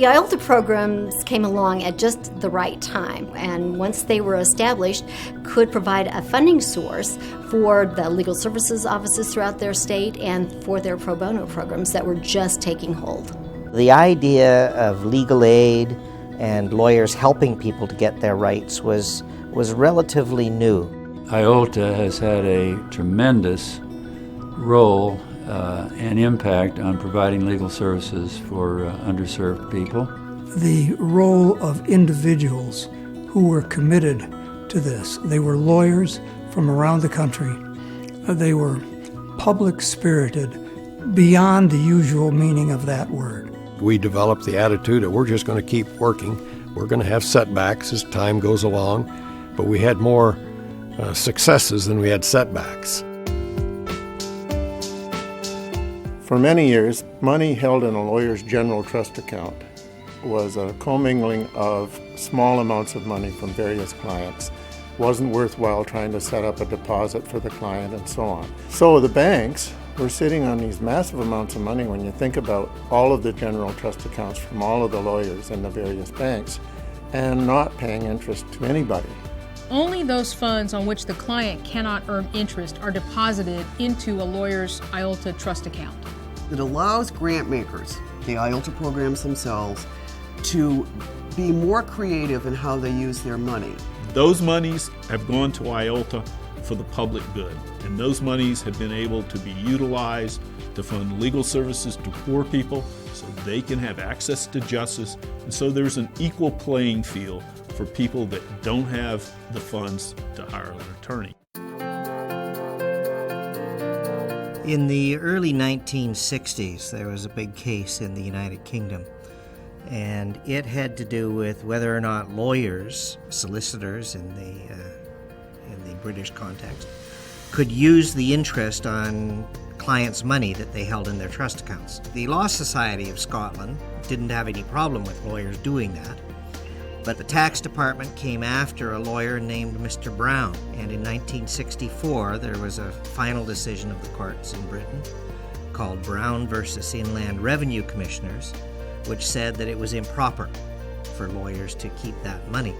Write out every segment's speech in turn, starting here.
The IOLTA programs came along at just the right time, and once they were established, could provide a funding source for the legal services offices throughout their state and for their pro bono programs that were just taking hold. The idea of legal aid and lawyers helping people to get their rights was relatively new. IOLTA has had a tremendous role and impact on providing legal services for underserved people. The role of individuals who were committed to this. They were lawyers from around the country. They were public-spirited beyond the usual meaning of that word. We developed the attitude that we're just going to keep working. We're going to have setbacks as time goes along, but we had more successes than we had setbacks. For many years, money held in a lawyer's general trust account was a commingling of small amounts of money from various clients. Wasn't worthwhile trying to set up a deposit for the client and so on. So the banks were sitting on these massive amounts of money when you think about all of the general trust accounts from all of the lawyers in the various banks and not paying interest to anybody. Only those funds on which the client cannot earn interest are deposited into a lawyer's IOLTA trust account. It allows grant makers, the IOLTA programs themselves, to be more creative in how they use their money. Those monies have gone to IOLTA for the public good, and those monies have been able to be utilized to fund legal services to poor people so they can have access to justice, and so there's an equal playing field for people that don't have the funds to hire an attorney. In the early 1960s, there was a big case in the United Kingdom, and it had to do with whether or not lawyers, solicitors in the British context, could use the interest on clients' money that they held in their trust accounts. The Law Society of Scotland didn't have any problem with lawyers doing that, but the tax department came after a lawyer named Mr. Brown, and in 1964 there was a final decision of the courts in Britain called Brown versus Inland Revenue Commissioners, which said that it was improper for lawyers to keep that money.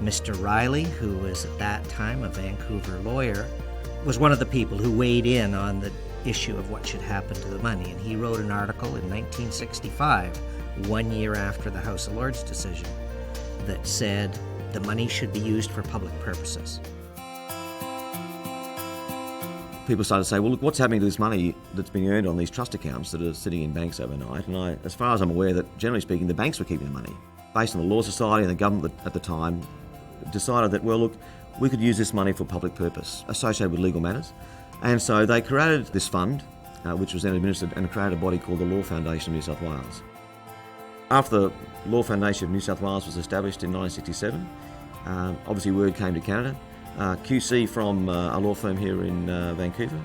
Mr. Riley, who was at that time a Vancouver lawyer, was one of the people who weighed in on the issue of what should happen to the money, and he wrote an article in 1965, 1 year after the House of Lords decision, that said the money should be used for public purposes. People started to say, well, look, what's happening to this money that's being earned on these trust accounts that are sitting in banks overnight? And as far as I'm aware, that generally speaking, the banks were keeping the money. Based on the Law Society and the government at the time, decided that, well, look, we could use this money for public purpose associated with legal matters. And so they created this fund, which was then administered, and created a body called the Law Foundation of New South Wales. After the Law Foundation of New South Wales was established in 1967, obviously word came to Canada. QC from a law firm here in Vancouver,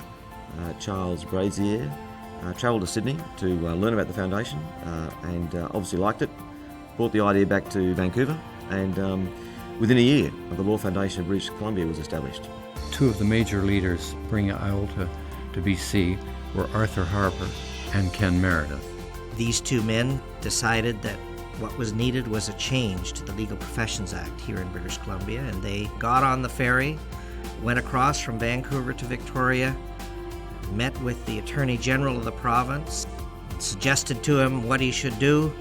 Charles Brazier, travelled to Sydney to learn about the foundation and obviously liked it, brought the idea back to Vancouver, and within a year, the Law Foundation of British Columbia was established. Two of the major leaders bringing IOLTA to BC were Arthur Harper and Ken Meredith. These two men decided that what was needed was a change to the Legal Professions Act here in British Columbia, and they got on the ferry, went across from Vancouver to Victoria, met with the Attorney General of the province, suggested to him what he should do,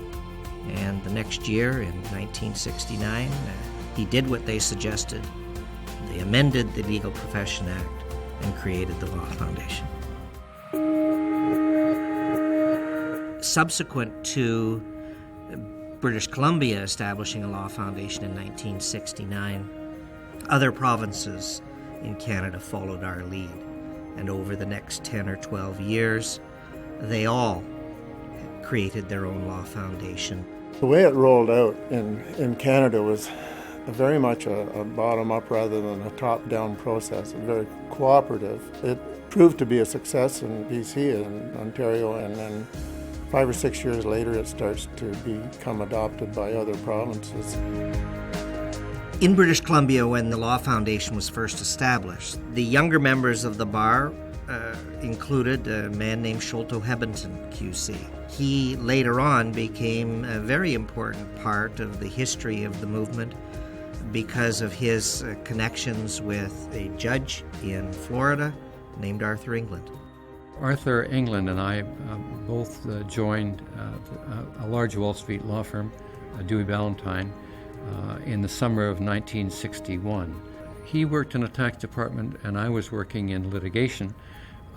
and the next year, in 1969, he did what they suggested. They amended the Legal Profession Act and created the Law Foundation. Subsequent to British Columbia establishing a law foundation in 1969, other provinces in Canada followed our lead. And over the next 10 or 12 years, they all created their own law foundation. The way it rolled out in Canada was very much a bottom-up rather than a top-down process, very cooperative. It proved to be a success in BC and Ontario, and then 5 or 6 years later it starts to become adopted by other provinces. In British Columbia, when the Law Foundation was first established, the younger members of the bar included a man named Sholto Hebbington, QC. He later on became a very important part of the history of the movement because of his connections with a judge in Florida named Arthur England. Arthur England and I both joined a large Wall Street law firm, Dewey Ballantine, in the summer of 1961. He worked in a tax department and I was working in litigation,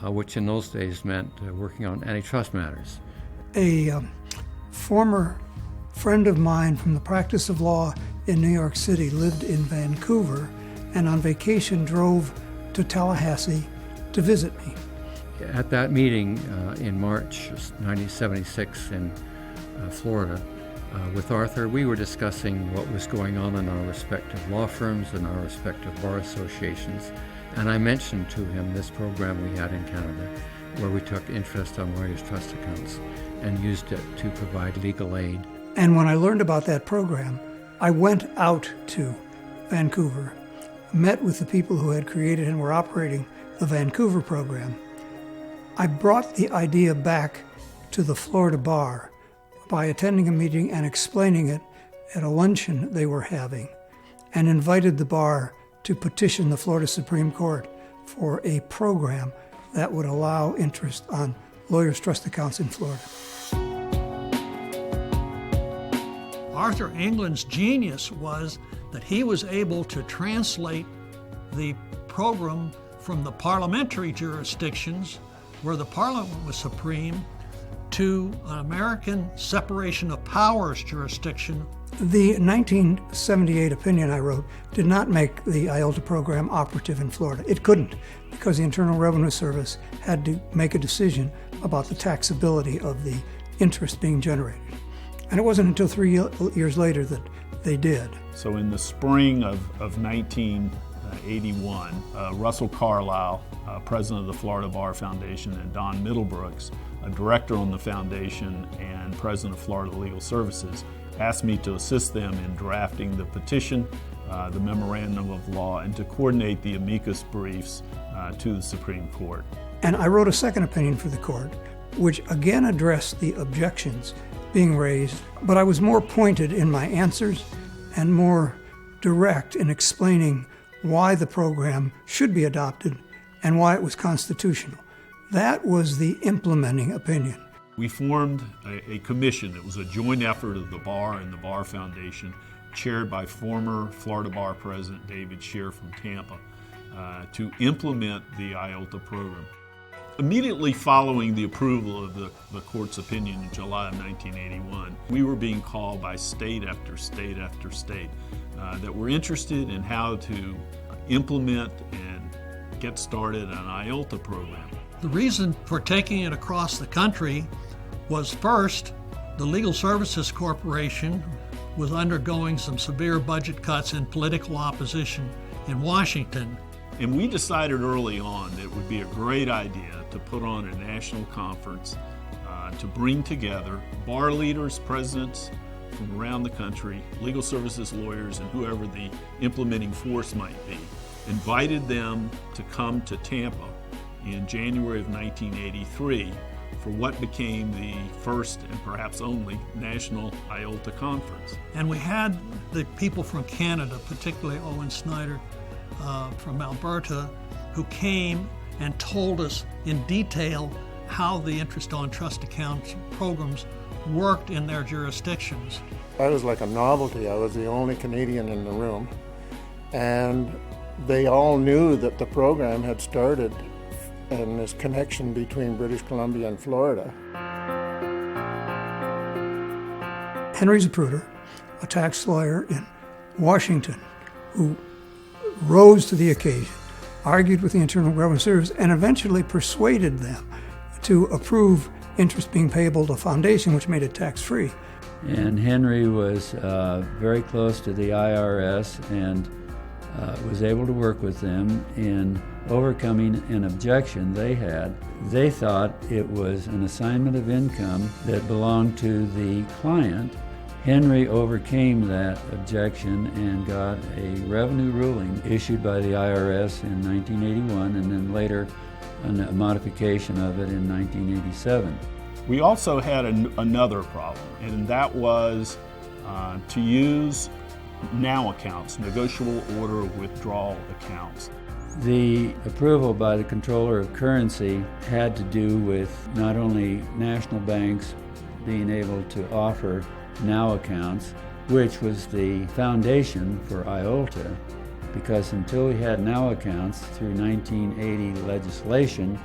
which in those days meant working on antitrust matters. A former friend of mine from the practice of law in New York City lived in Vancouver and on vacation drove to Tallahassee to visit me. At that meeting in March 1976 in Florida with Arthur, we were discussing what was going on in our respective law firms and our respective bar associations, and I mentioned to him this program we had in Canada where we took interest on lawyers' trust accounts and used it to provide legal aid. And when I learned about that program, I went out to Vancouver, met with the people who had created and were operating the Vancouver program. I brought the idea back to the Florida bar by attending a meeting and explaining it at a luncheon they were having, and invited the bar to petition the Florida Supreme Court for a program that would allow interest on lawyers' trust accounts in Florida. Arthur England's genius was that he was able to translate the program from the parliamentary jurisdictions, where the Parliament was supreme, to an American separation of powers jurisdiction. The 1978 opinion I wrote did not make the IOLTA program operative in Florida. It couldn't, because the Internal Revenue Service had to make a decision about the taxability of the interest being generated. And it wasn't until 3 years later that they did. So in the spring of 1981, Russell Carlisle, president of the Florida Bar Foundation, and Don Middlebrooks, a director on the foundation and president of Florida Legal Services, asked me to assist them in drafting the petition, the memorandum of law, and to coordinate the amicus briefs to the Supreme Court. And I wrote a second opinion for the court, which again addressed the objections being raised, but I was more pointed in my answers and more direct in explaining why the program should be adopted and why it was constitutional. That was the implementing opinion. We formed a commission. It was a joint effort of the Bar and the Bar Foundation, chaired by former Florida Bar President David Scheer from Tampa, to implement the IOLTA program. Immediately following the approval of the court's opinion in July of 1981, we were being called by state after state after state that were interested in how to implement and get started an IOLTA program. The reason for taking it across the country was, first, the Legal Services Corporation was undergoing some severe budget cuts and political opposition in Washington. And we decided early on that it would be a great idea to put on a national conference to bring together bar leaders, presidents from around the country, legal services lawyers, and whoever the implementing force might be. Invited them to come to Tampa in January of 1983 for what became the first and perhaps only national IOLTA conference. And we had the people from Canada, particularly Owen Snyder from Alberta, who came and told us in detail how the interest on trust accounts programs worked in their jurisdictions. I was like a novelty. I was the only Canadian in the room. And they all knew that the program had started and this connection between British Columbia and Florida. Henry Zapruder, a tax lawyer in Washington, who rose to the occasion, argued with the Internal Revenue Service, and eventually persuaded them to approve interest being payable to foundation, which made it tax-free. And Henry was very close to the IRS and was able to work with them in overcoming an objection they had. They thought it was an assignment of income that belonged to the client. Henry overcame that objection and got a revenue ruling issued by the IRS in 1981, and then later a modification of it in 1987. We also had another problem, and that was to use NOW accounts, negotiable order withdrawal accounts. The approval by the Comptroller of Currency had to do with not only national banks being able to offer NOW accounts, which was the foundation for IOLTA, because until we had NOW accounts through 1980 legislation,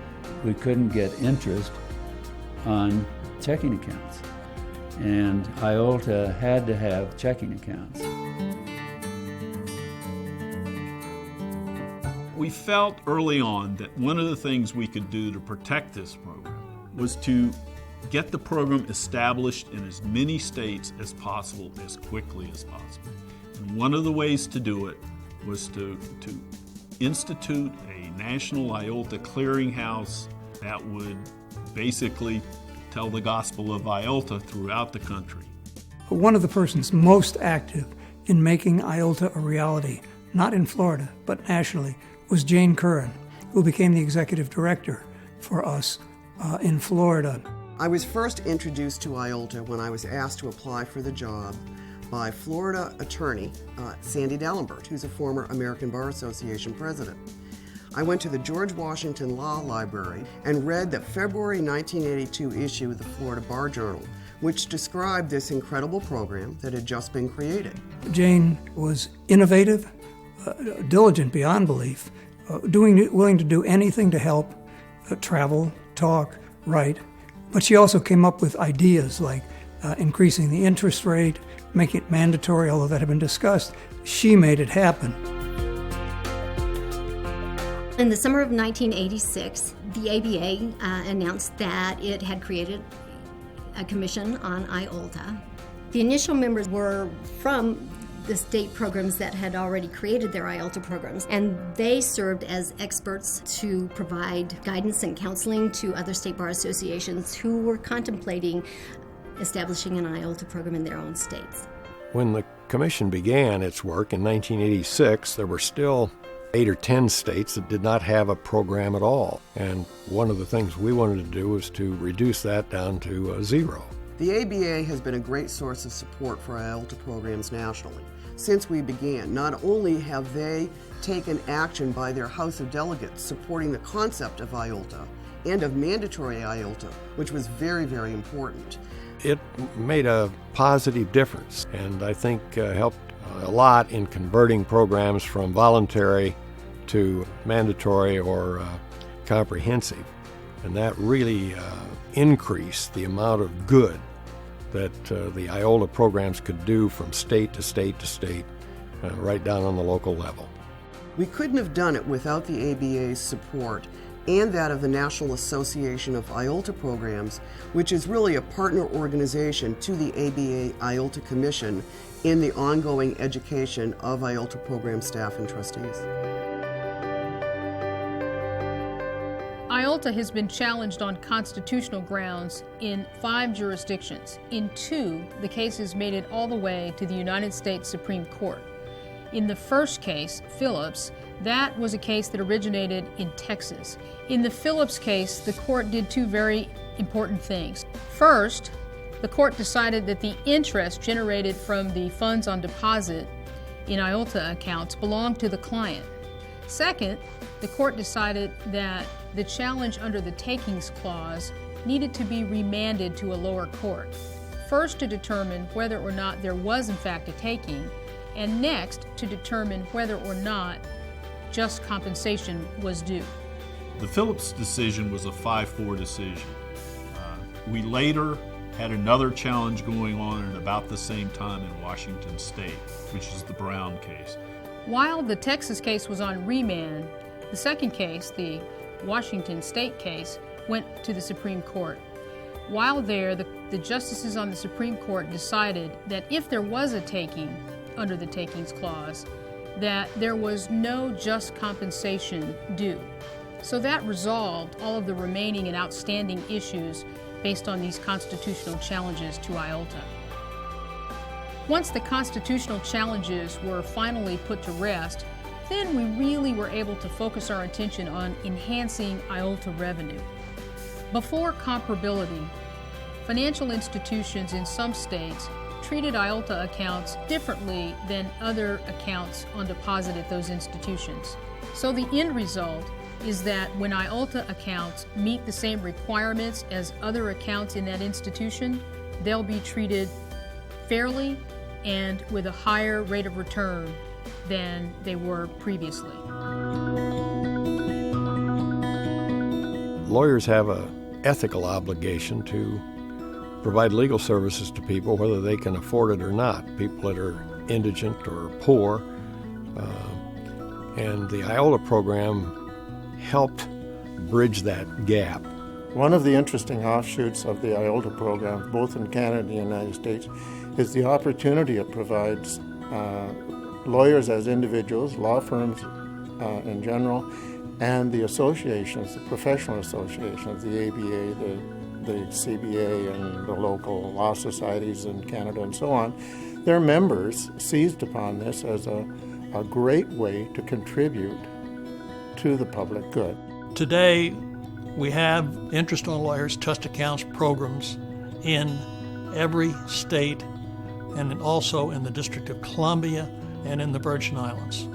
we couldn't get interest on checking accounts. And IOLTA had to have checking accounts. We felt early on that one of the things we could do to protect this program was to get the program established in as many states as possible, as quickly as possible. And one of the ways to do it was to institute a national IOLTA clearinghouse that would basically tell the gospel of IOLTA throughout the country. One of the persons most active in making IOLTA a reality, not in Florida, but nationally, was Jane Curran, who became the executive director for us in Florida. I was first introduced to IOLTA when I was asked to apply for the job by Florida attorney Sandy Dallenbert, who's a former American Bar Association president. I went to the George Washington Law Library and read the February 1982 issue of the Florida Bar Journal, which described this incredible program that had just been created. Jane was innovative, diligent beyond belief, willing to do anything to help travel, talk, write. But she also came up with ideas like increasing the interest rate, making it mandatory, although that had been discussed. She made it happen. In the summer of 1986, the ABA announced that it had created a commission on IOLTA. The initial members were from the state programs that had already created their IOLTA programs, and they served as experts to provide guidance and counseling to other state bar associations who were contemplating establishing an IOLTA program in their own states. When the commission began its work in 1986, there were still 8 or 10 states that did not have a program at all. And one of the things we wanted to do was to reduce that down to 0. The ABA has been a great source of support for IOLTA programs nationally. Since we began, not only have they taken action by their House of Delegates supporting the concept of IOLTA and of mandatory IOLTA, which was very, very important. It made a positive difference, and I think helped a lot in converting programs from voluntary to mandatory or comprehensive. And that really increased the amount of good that the IOLTA programs could do from state to state to state, right down on the local level. We couldn't have done it without the ABA's support and that of the National Association of IOLTA Programs, which is really a partner organization to the ABA IOLTA Commission in the ongoing education of IOLTA program staff and trustees. IOLTA has been challenged on constitutional grounds in 5 jurisdictions. In 2, the cases made it all the way to the United States Supreme Court. In the first case, Phillips, that was a case that originated in Texas. In the Phillips case, the court did 2 very important things. First, the court decided that the interest generated from the funds on deposit in IOLTA accounts belonged to the client. Second, the court decided that the challenge under the takings clause needed to be remanded to a lower court, first to determine whether or not there was in fact a taking, and next to determine whether or not just compensation was due. The Phillips decision was a 5-4 decision. We later had another challenge going on at about the same time in Washington State, which is the Brown case. While the Texas case was on remand, the second case, the Washington State case, went to the Supreme Court. While there, the justices on the Supreme Court decided that if there was a taking under the takings clause, that there was no just compensation due. So that resolved all of the remaining and outstanding issues based on these constitutional challenges to IOLTA. Once the constitutional challenges were finally put to rest, then we really were able to focus our attention on enhancing IOLTA revenue. Before comparability, financial institutions in some states treated IOLTA accounts differently than other accounts on deposit at those institutions. So the end result is that when IOLTA accounts meet the same requirements as other accounts in that institution, they'll be treated fairly and with a higher rate of return than they were previously. Lawyers have an ethical obligation to provide legal services to people, whether they can afford it or not, people that are indigent or poor. And the IOLTA program helped bridge that gap. One of the interesting offshoots of the IOLTA program, both in Canada and the United States, is the opportunity it provides lawyers as individuals, law firms in general, and the associations, the professional associations, the ABA, the CBA, and the local law societies in Canada and so on. Their members seized upon this as a great way to contribute to the public good. Today, we have interest on lawyers' trust accounts programs in every state and also in the District of Columbia and in the Virgin Islands.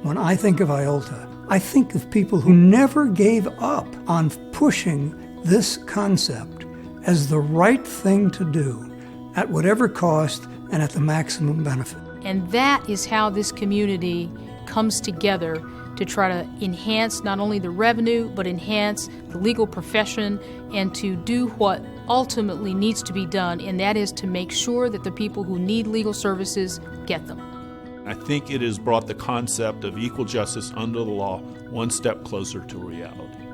When I think of IOLTA, I think of people who never gave up on pushing this concept as the right thing to do at whatever cost and at the maximum benefit. And that is how this community comes together to try to enhance not only the revenue, but enhance the legal profession and to do what ultimately needs to be done, and that is to make sure that the people who need legal services get them. I think it has brought the concept of equal justice under the law one step closer to reality.